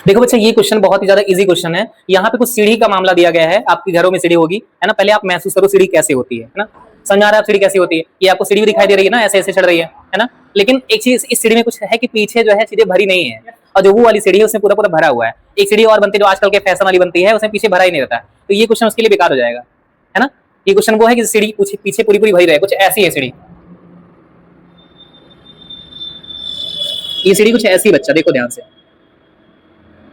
देखो बच्चा, ये क्वेश्चन बहुत ही ज्यादा इजी क्वेश्चन है। यहाँ पे कुछ सीढ़ी का मामला दिया गया है, आपके घरों में सीढ़ी होगी, है ना। पहले आप महसूस करो सीढ़ी कैसे होती है ना। समझ आ रहा है सीढ़ी कैसी होती है? ये आपको सीढ़ी भी दिखाई दे रही है ना, ऐसे ऐसे चढ़ रही है ना। लेकिन एक चीज इस सीढ़ी में कुछ है कि पीछे जो है चीजें भरी नहीं है, और जो वो वाली सीढ़ी है उसमें पूरा पूरा भरा हुआ है। एक सीढ़ी और बनती है जो आजकल के फैशन वाली बनती है, उसमें पीछे भरा ही नहीं रहता है, तो ये क्वेश्चन उसके लिए बेकार हो जाएगा, है ना। ये क्वेश्चन वो है कि सीढ़ी पीछे पूरी पूरी भरी रहे, कुछ ऐसी है सीढ़ी। ये सीढ़ी कुछ ऐसी, बच्चा देखो ध्यान से,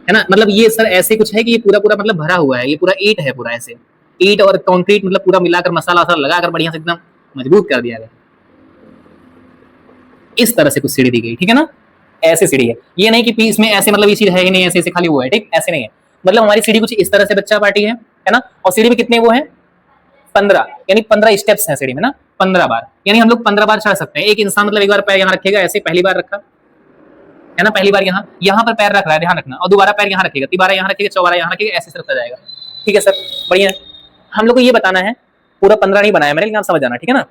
है ना। मतलब ये सर ऐसे कुछ है कि ये पूरा पूरा मतलब भरा हुआ है, ये पूरा ईंट है, पूरा ऐसे ईंट और कंक्रीट मतलब पूरा मिलाकर मसाला वसाला लगाकर बढ़िया से एकदम मजबूत कर दिया गया। इस तरह से कुछ सीढ़ी दी गई, ठीक है ना। ऐसे सीढ़ी है, ये नहीं कि इसमें ऐसे मतलब ये चीज है ही नहीं, ऐसे ऐसे खाली हुआ है, ठीक, ऐसे नहीं है। मतलब हमारी सीढ़ी कुछ इस तरह से बच्चा पार्टी है ना। और सीढ़ी में कितने वो है? 15, यानी 15 स्टेप्स हैं सीढ़ी में ना, 15 बार, यानी हम लोग 15 बार चढ़ सकते हैं। एक इंसान मतलब एक बार पैर यहाँ रखेगा, ऐसे पहली बार रखा है ना, पहली बार यहाँ पर पैर रख रहा है, ध्यान रखना, और दोबारा पैर यहाँ रखेगा, तिबारा यहाँ रखेगा, चौबारा यहाँ रखेगा, ऐसे रखा जाएगा, ठीक है सर, बढ़िया। हम लोग को ये बताना है, पूरा 15 नहीं बनाया मैंने, लेकिन आप समझ जाना, ठीक है ना।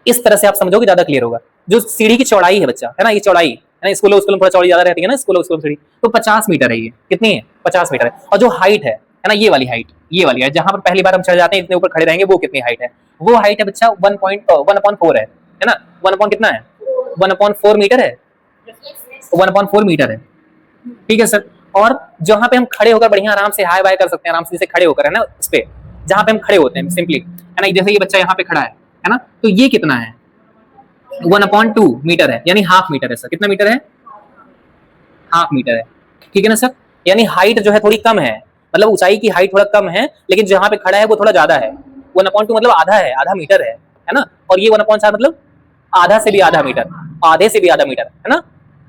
इस तरह से आप समझोगे ज्यादा क्लियर होगा। जो सीढ़ी की चौड़ाई है बच्चा, है ना, ये चौड़ाई है ना, स्कूलों में थोड़ा चौड़ी ज्यादा रहती है ना, स्कूलों सीढ़ी, तो 50 मीटर है ये। कितनी है? 50 मीटर है। और जो हाइट है ना, ये वाली हाइट, ये वाली हाइट जहां पर पहली बार हम चढ़ जाते हैं, इतने ऊपर खड़े रहेंगे, वो कितनी हाइट है? वो हाइट है बच्चा 1.4 है ना। 1 कितना है? 1/4 मीटर है, 1/4 मीटर है, ठीक है सर। और जहां पे हम खड़े होकर बढ़िया आराम से हाई बाय कर सकते हैं, आराम से जैसे खड़े होकर, है ना, उस पे जहां पे हम खड़े होते हैं सिंपली, है ना, जैसे ये बच्चा यहाँ पे खड़ा है ना, तो ये कितना है? 1/2 मीटर है, यानी हाफ मीटर है सर। कितना मीटर है? हाफ मीटर है, ठीक है ना सर। यानी हाइट जो है थोड़ी कम है, मतलब ऊंचाई की हाइट थोड़ा कम है, लेकिन जहां पे खड़ा है वो थोड़ा ज्यादा है। 1/2 मतलब आधा है, आधा मीटर है ना। और ये 1/4 मतलब आधा से भी आधा मीटर, आधे से भी आधा मीटर, है ना।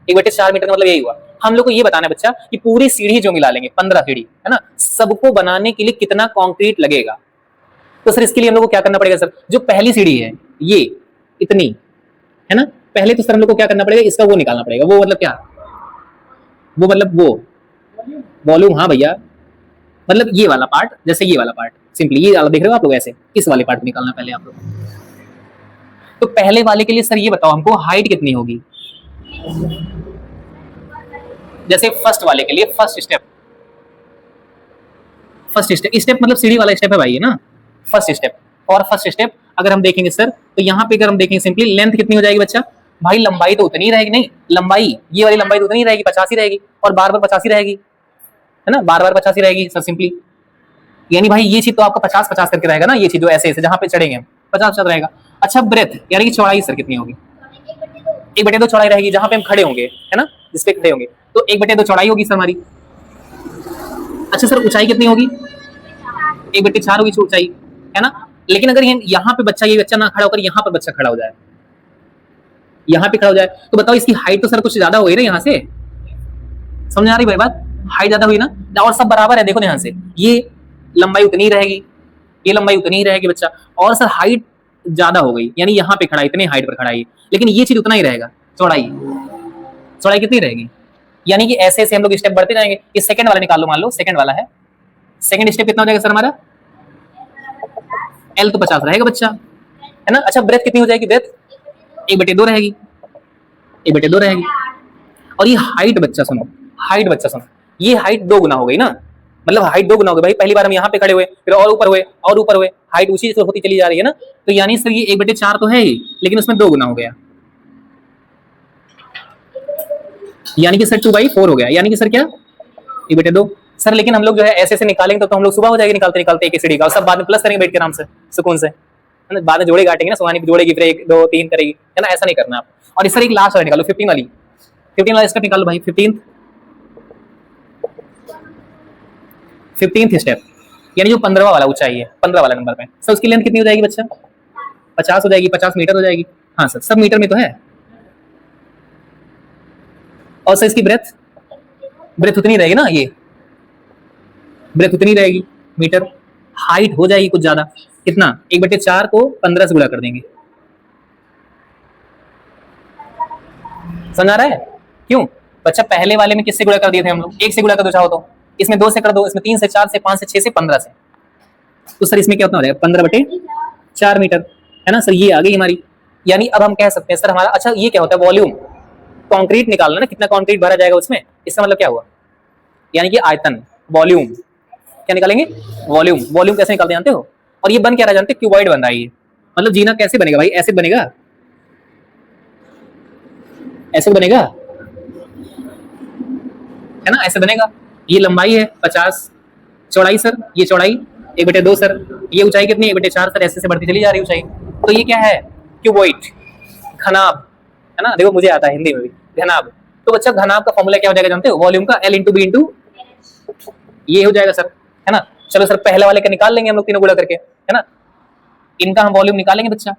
1/4 मीटर का मतलब यही हुआ। हम लोग को ये बताना है बच्चा कि पूरी सीढ़ी जो मिला लेंगे, 15 सीढ़ी, है ना, सबको बनाने के लिए कितना कंक्रीट लगेगा। तो सर इसके लिए हम लोग को क्या करना पड़ेगा सर? जो पहली सीढ़ी है ये इतनी, है ना, पहले तो सर हम लोग को क्या करना पड़ेगा, इसका वो निकालना पड़ेगा। वो मतलब क्या? वो मतलब वो वॉल्यूम, हाँ भैया, मतलब ये वाला पार्ट, जैसे ये वाला पार्ट, सिंपली ये वाला देख रहे हो आप लोग, ऐसे इस वाले पार्ट को निकालना पहले आप लोग। तो पहले वाले के लिए सर ये बताओ हमको हाइट कितनी होगी। जैसे फर्स्ट वाले के लिए फर्स्ट स्टेप मतलब सीढ़ी वाला स्टेप है भाई, है ना, फर्स्ट स्टेप। और फर्स्ट स्टेप अगर हम देखेंगे सर, तो यहाँ पे अगर हम देखेंगे सिंपली, लेंथ कितनी हो जाएगी बच्चा? भाई लंबाई तो उतनी ही रहेगी, नहीं लंबाई, ये वाली लंबाई तो उतनी ही रहेगी, 50 ही रहेगी, और बार बार 50 ही रहेगी, है ना, बार बार 50 ही रहेगी सर सिंपली। यानी भाई ये चीज तो आपका 50-50 करके रहेगा ना, ये चीज जो ऐसे ऐसे जहां पे चढ़ेंगे 50-50 रहेगा। अच्छा ब्रेथ यानी कि चौड़ाई सर कितनी होगी? 1/2 चौड़ाई रहेगी, जहां पे हम खड़े होंगे, है ना, जिस पे खड़े होंगे, तो 1/2 चौड़ाई होगी सर हमारी। अच्छा सर ऊंचाई कितनी होगी? 1/4 होगी ऊंचाई, है ना। लेकिन अगर यहाँ पे बच्चा, ये बच्चा ना खड़ा होकर यहाँ पर बच्चा खड़ा हो जाए, यहाँ पे खड़ा हो जाए, तो बताओ इसकी हाइट तो सर कुछ ज्यादा हुई ना, यहाँ से समझ आ रही भाई बात? हाइट ज्यादा हुई ना, और सब बराबर है, देखो ध्यान से, ये लंबाई उतनी ही रहेगी, ये लंबाई उतनी ही रहेगी बच्चा, और सर हाइट ज्यादा हो गई, यानी यहाँ पे खड़ा, इतने हाइट पर खड़ा है, लेकिन ये चीज उतना ही रहेगा, चौड़ाई, चौड़ाई कितनी रहेगी? यानी कि ऐसे ऐसे हम लोग स्टेप बढ़ते जाएंगे। ये सेकंड वाला निकाल लो, मान लो सेकंड वाला है, सेकंड स्टेप कितना हो जाएगा सर हमारा? एल तो 50 रहेगा बच्चा, है ना। अच्छा ब्रेथ कितनी हो जाएगी? ब्रेथ 1/2 रहेगी, 1/2 रहेगी। और ये हाइट बच्चा सुनो, हाइट बच्चा सुनो, ये हाइट 2 गुना हो गई ना, मतलब हाइट 2 गुना हो गई भाई। पहली बार हम यहाँ पे खड़े हुए, फिर और ऊपर हुए, और ऊपर हुए, हाइट ऊंची होती चली जा रही है ना। तो यानी सर ये 1/4 तो है ही, लेकिन उसमें 2 गुना हो गया, यानी कि सर 2/4 हो गया, यानी कि सर क्या? 1/2 सर। लेकिन हम लोग जो है ऐसे ऐसे निकालेंगे तो हम लोग सुबह हो जाएगी निकालते निकालते एक सीढ़ी का, और सब बाद में प्लस करेंगे बैठ के आराम से सुकून से, है ना। बाद में जोड़े काटेंगे ना, सुहानी जोड़ेगी, फिर 1 2 3 करेगी, है ना, ऐसा नहीं करना आप। और इस सर एक लास्ट वाला निकालो, 15 वाली, 15 वाला स्टेप निकालो भाई, 15th स्टेप, यानी जो 15वां वाला ऊंचाई है, 15 वाला नंबर पे सर, उसकी लेंथ कितनी हो जाएगी बच्चा? 50 हो जाएगी, 50 मीटर हो जाएगी, हाँ सर, सब मीटर में तो है। और सर इसकी ब्रेथ, ब्रेथ उतनी रहेगी ना, ये ब्रेथ उतनी रहेगी मीटर। हाइट हो जाएगी कुछ ज्यादा, कितना? 1/4 को 15 से गुणा कर देंगे, समझ आ रहा है? क्यों बच्चा? पहले वाले में किससे गुणा कर दिए थे हम लोग? 1 से गुणा कर दो चाहो तो, इसमें 2 से कर दो, इसमें 3 से, 4 से, 5 से, 6 से, 15 से, तो सर इसमें क्या होता है? 15/4 मीटर, है ना सर, ये आ गई हमारी। यानी अब हम कह सकते हैं सर हमारा, अच्छा ये क्या होता है? वॉल्यूम, कंक्रीट निकालना ना, कितना कंक्रीट भरा जाएगा उसमें, इसका मतलब क्या हुआ? यानी कि आयतन, वॉल्यूम। क्या निकालेंगे? वॉल्यूम। वॉल्यूम कैसे निकालते जानते हो? और ये बन क्या रहा जानते हो? क्यूबॉइड बन रहा है ये। मतलब जीना कैसे बनेगा भाई? ऐसे बनेगा, ऐसे बनेगा, है ना, ऐसे बनेगा। ये लंबाई है 50, चौड़ाई सर, ये चौड़ाई 1/2 सर, ये ऊंचाई कितनी? 1/4 सर, ऐसे से बढ़ती चली जा रही ऊंचाई। तो ये क्या है? क्यूबॉइड, घनाभ, है ना। देखो मुझे आता है हिंदी में भी, घनाभ। तो बच्चा घनाभ का फॉर्मूला क्या हो जाएगा जानते हो? वॉल्यूम का L इंटू बी इंटू ये हो जाएगा सर, है ना। चलो सर पहले वाले का निकाल लेंगे हम लोग तीनों गुणा करके, है ना। इनका हम वॉल्यूम निकालेंगे बच्चा।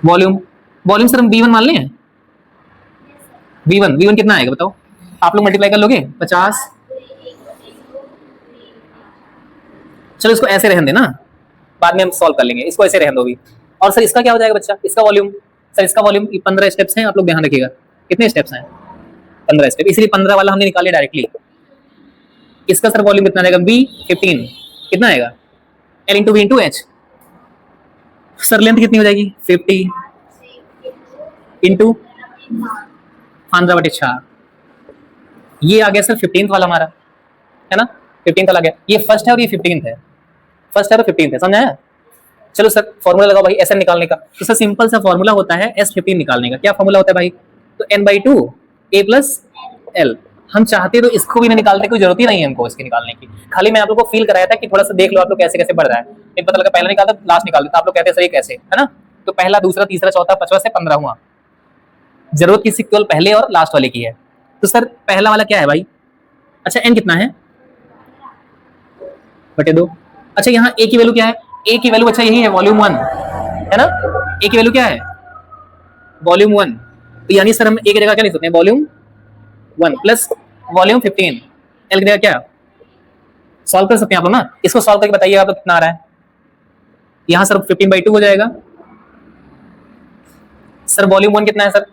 वॉल्यूम, वॉल्यूम सर हम V1 मान लें। V1 कितना आएगा बताओ? आप लोग मल्टीप्लाई कर लोगे 50। चलो इसको ऐसे रहने देना, बाद में हम सॉल्व कर लेंगे, इसको ऐसे रहने दो भी। और सर इसका क्या हो जाएगा बच्चा? इसका वॉल्यूम, सर इसका वॉल्यूम 15 स्टेप्स हैं, आप लोग ध्यान रखिएगा। कितने स्टेप्स हैं? 15 स्टेप, इसलिए 15 वाला हमने निकाले डायरेक्टली। इसका सर वॉल्यूम कितना आएगा? B15 कितना आएगा? L into V into H। Sir length कितनी हो जाएगी? 50 इंटू 15/6। ये आ गया सर 15th वाला हमारा, है ना। 15th वाला आ गया। ये फर्स्ट है और ये 15th है, फर्स्ट है और 15th है, समझ आया? चलो सर फॉर्मूला लगाओ भाई SN निकालने का। तो सर सिंपल सा फॉर्मूला होता है S15 निकालने का। क्या फॉर्मूला होता है भाई? तो N/2 A + L। हम चाहते तो इसको भी नहीं निकालने की जरूरत ही नहीं है हमको इसके निकालने की। खाली मैं आप लोगों को फील कराया था कि थोड़ा सा देख लो आप लोग कैसे कैसे बढ़ रहा है। एक पता लगा पहला निकालता लास्ट निकाल देता, आप लोग कहते हैं सर ये कैसे, है ना। तो पहला, दूसरा, तीसरा, चौथा, पांचवा से 15 हुआ। जरूरत किसी केवल पहले और लास्ट वाले की है। तो सर पहला वाला क्या है भाई? अच्छा N कितना है? बटे 2। अच्छा यहाँ A की वैल्यू क्या है? A की वैल्यू अच्छा यही है, वॉल्यूम 1, है ना। A की वैल्यू क्या है? वॉल्यूम 1। तो यानी सर हम A की जगह क्या लिख सकते हैं? Volume 1 plus volume 15। L की जगह क्या सॉल्व कर सकते हैं आप लोग ना। इसको सॉल्व करके बताइए आप लोग कितना आ रहा है। यहाँ सर 15/2 हो जाएगा। सर वॉल्यूम 1 कितना है सर?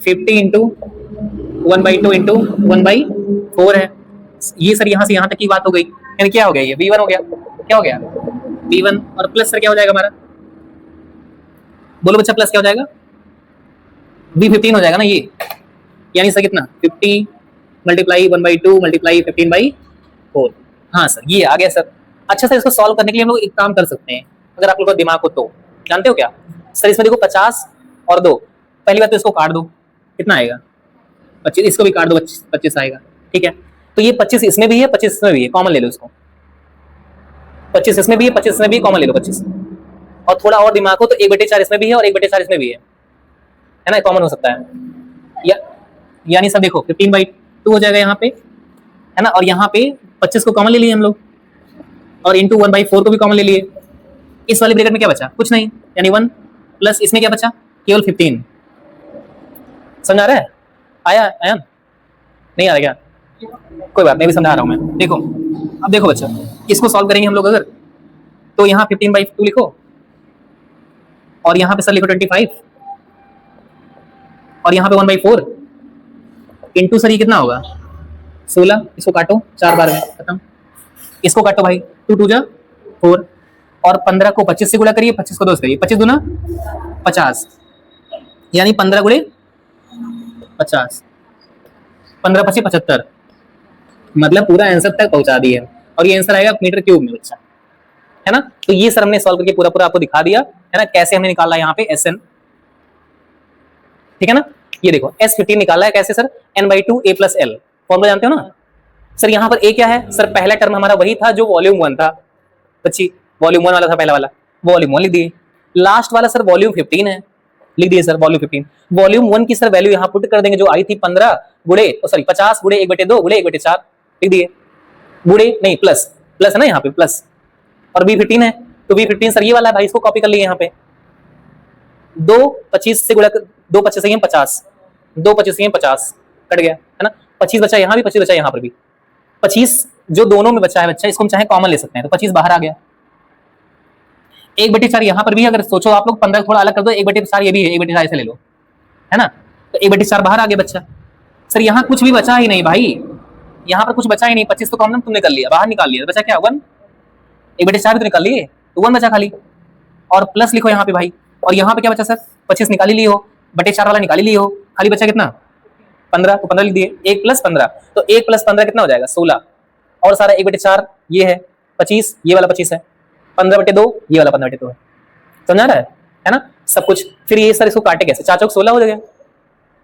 50 इंटू 1/2 इंटू 1/4 है। ये सर यहाँ से यहाँ तक की बात हो गई, यानी क्या हो गया? ये V1 हो गया। क्या हो गया? V1। और प्लस सर क्या हो जाएगा हमारा? बोलो बच्चा, प्लस क्या हो जाएगा? V15 हो जाएगा ना ये। यानी सर कितना? 50 मल्टीप्लाई 1/2 मल्टीप्लाई 15/4। हाँ सर ये आ गया सर। अच्छा सर इसको सॉल्व करने के लिए हम लोग एक काम कर सकते हैं, अगर आप लोग का दिमाग हो तो। जानते हो क्या सर? इसमें देखो 50 और 2। पहली बात तो इसको काट दो, कितना आएगा? 25। इसको भी काट दो, 25 आएगा। ठीक है, तो ये 25 इसमें भी है, 25 इसमें भी है, कॉमन ले लो इसको। 25 इसमें भी है, 25 इसमें भी, कॉमन ले लो 25। और थोड़ा और दिमाग हो तो 1/4 इसमें भी है और 1/4 इसमें भी है ना, कॉमन हो सकता है। यानी सब देखो 15/2 हो जाएगा यहाँ पे, है ना। और यहाँ पे 25 को कॉमन ले लिए हम लोग, और इंटू 1/4 को भी कॉमन ले लिए। इस वाले ब्रैकेट में क्या बचा? कुछ नहीं, यानी 1 प्लस इसमें क्या बचा? केवल 15। समझ आ रहा है? आया आया नहीं आ रहा क्या? कोई बात नहीं, भी समझा रहा हूँ मैं। देखो अब देखो बच्चा, इसको सॉल्व करेंगे हम लोग अगर, तो यहाँ 15/2 लिखो, और यहाँ पे सर लिखो 25, और यहाँ पे 1/4 इंटू सर ये कितना होगा? 16। इसको काटो 4 बार में, खत्म। इसको काटो भाई, 2 2 जा 4, और 15 को 25 से गुणा करिए, 25 को 2 से करिए, 25 दूना 50, यानी 15 गुणे 50, 15 25 75। मतलब पूरा आंसर तक पहुंचा दिए, और ये आंसर आएगा मीटर क्यूब में बच्चा, है ना। तो ये सर हमने सॉल्व करके पूरा पूरा आपको दिखा दिया, है ना, कैसे हमने निकाला यहाँ पे SN। ठीक है ना। ये देखो S15 निकाला है कैसे sir? N/2 A + L। Formula जानते हो ना सर। यहाँ पर A क्या है सर? पहला टर्म हमारा वही था जो वॉल्यूम 1 था बच्ची, वॉल्यूम 1 वाला था पहला वाला, वॉल्यूम 1 लिख दिए। लास्ट वाला सर वॉल्यूम 15 है, लिख दिए सर वॉल्यूम 15। वॉल्यूम 1 की सर वैल्यू यहाँ पुट कर देंगे जो आई थी 15 गुणे, सॉरी 50 गुणे 1/2 गुणे 1/4 लिख दिए। गुणे नहीं, प्लस, प्लस है ना यहाँ पे प्लस, और B15 है, तो B15 सर ये वाला है भाई, इसको कॉपी कर लिए यहाँ पे। 2 25 से गुणा, 2 25 से 50, 2 25 से 50 कट गया, है ना। 25 बचा यहाँ भी, 25 बचा यहाँ पर भी। 25 जो दोनों में बचा है बच्चा, इसको हम चाहे कॉमन ले सकते हैं, तो 25 बाहर आ गया। 1/4 यहाँ पर भी, अगर सोचो आप लोग 15 थोड़ा अलग कर दो, 1/4 ये भी है, 1/4 ऐसे ले लो, है ना। तो 1/4 बाहर आ गया बच्चा। सर यहाँ कुछ भी बचा ही नहीं भाई, यहाँ पर कुछ बचा ही नहीं। 25 तो कॉमन तुमने कर लिया, बाहर निकाल लिया, बचा क्या? 1। 1/4 भी तो निकाल लिए, तो 1 बचा खाली, और प्लस लिखो यहाँ पे भाई। और यहाँ पे क्या बचा सर? 25 निकाली ली हो, 4 वाला निकाली ली हो, खाली बचा कितना? 15 तो 15 लिख दिए, 1 + 15 तो 1 + 15 कितना हो जाएगा 16 और सारा 1/4 ये है 25, ये वाला 25 है, 15/2 ये वाला 15/2 है। समझ आ रहा है ना सब कुछ। फिर ये सर इसको काटे कैसे, 4 चौक 16 हो जाएगा,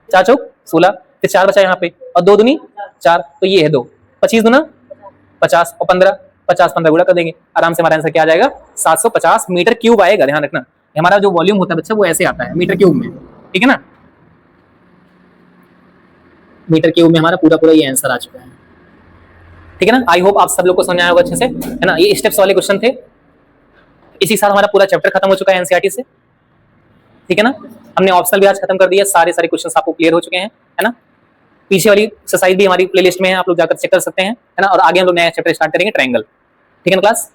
4 चौक 16, फिर 4 बचा यहाँ पे और 2 दूनी 4 तो ये है 2, 25 दूना 50 और 15, 50 15 गुणा कर देंगे, आराम से हमारा आंसर क्या आ जाएगा 750 मीटर क्यूब आएगा। ध्यान रखना हमारा जो वॉल्यूम होता है बच्चा वो ऐसे आता है मीटर क्यूब में, ठीक है ना, मीटर क्यूब में हमारा पूरा ये आंसर आ चुका है, ठीक है ना। आई होप आप सब लोग को समझ आया होगा अच्छे से, है ना। ये स्टेप्स वाले क्वेश्चन थे, इसी साथ हमारा पूरा चैप्टर खत्म हो चुका है एनसीईआरटी से, ठीक है ना। हमने ऑप्शनल भी आज खत्म कर दिया, सारे क्वेश्चंस आपको क्लियर हो चुके हैं, है ना। पीछे वाली एक्सरसाइज भी हमारी प्लेलिस्ट में है, आप लोग जाकर चेक कर सकते हैं, है ना। और आगे हम लोग नया चैप्टर स्टार्ट करेंगे ट्रायंगल, ठीक है ना क्लास।